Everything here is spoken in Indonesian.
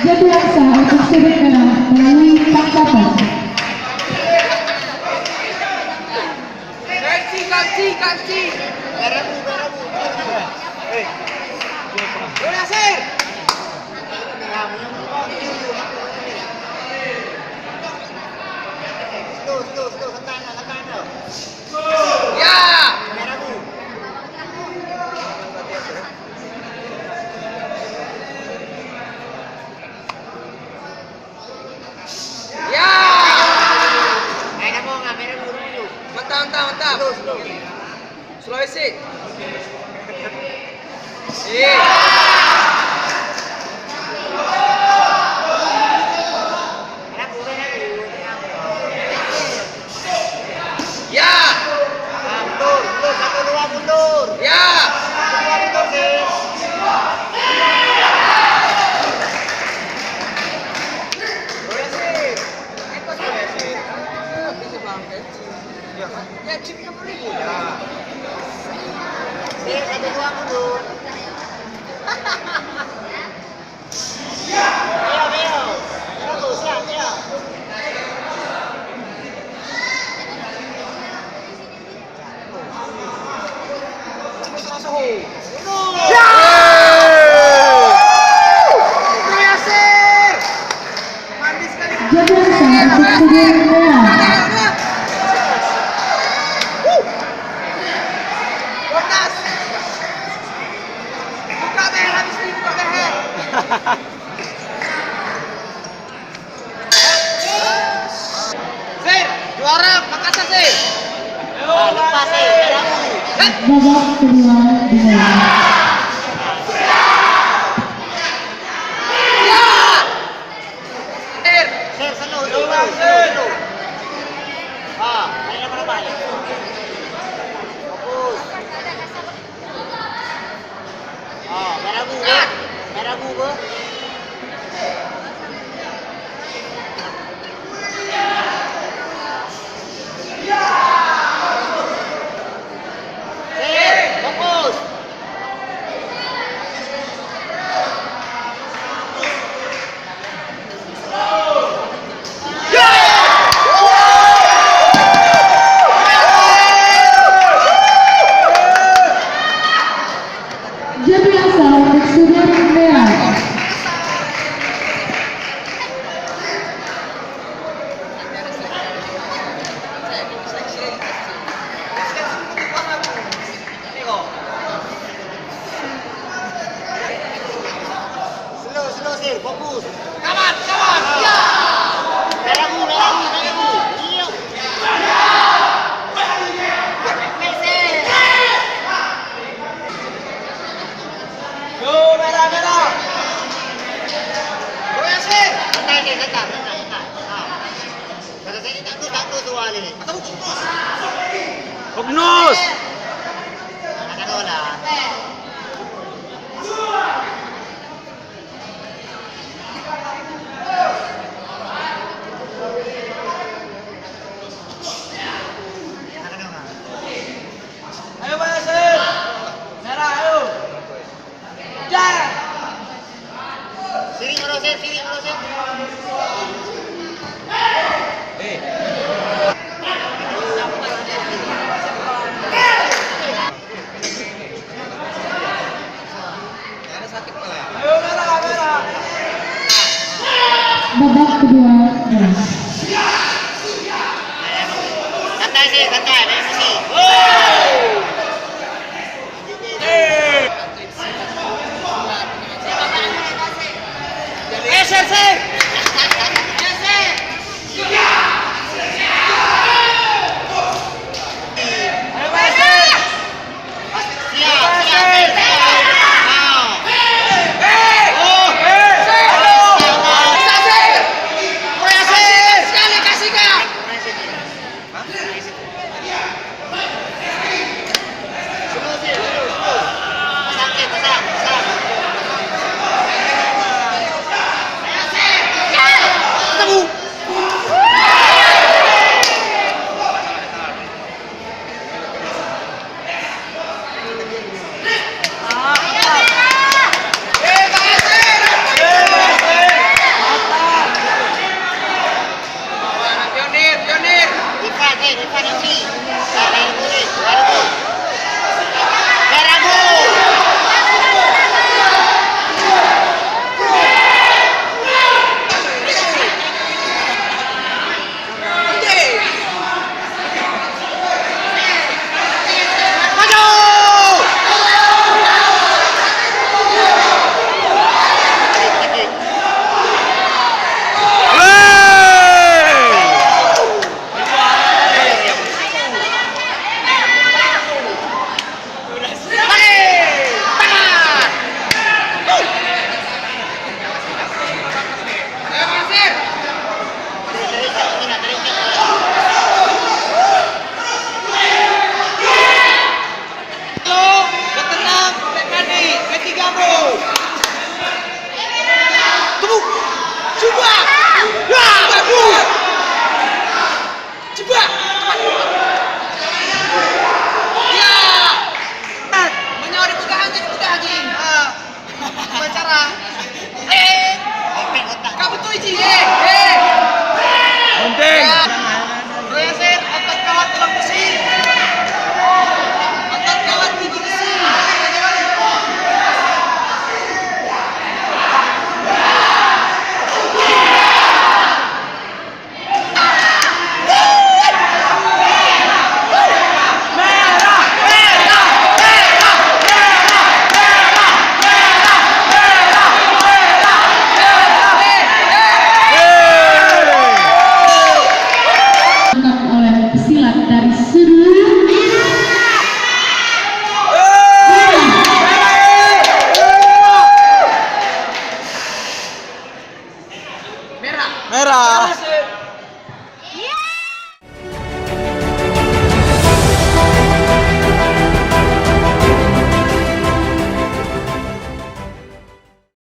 Jadwal sah untuk sudut merah melalui tangkapan. Ganti. Berabu. Berhasil. Slow, santai. Ya. Berabu. Ya. Ayo kamu ngambil dulu. Mantap. Slow isi. Ya. Mundur. 1-2 mundur. Ya. 1-2 mundur sih. Ya, chip ka pa rin. Sige, 1-2 mundur. Ayo. Siap. Jadwal sah untuk sudut merah. Buka leher. Sir, juara Makassar sih. Lupa sih. Babak kedua dimulai. Sir, slow. Ayo berapa? Fokus. Berabu, Bu. Sir, fokus. Jadwal sah untuk sudut merah. Slow, sir, fokus. Kawan. Ya. Berabu. Iyo. Go, merah. Goyang, sir. Santai. Kata saya takut soalnya. Ognus. Nakakawala. Ayo Basir. Merah ayo. Jar. Sini ngeroset. Ayo merah. Babak kedua merah. Santai, ada emosi. Sir. Ayo Basir. Siap. kanan kiri. Nah, kanan kiri. Kanan kiri.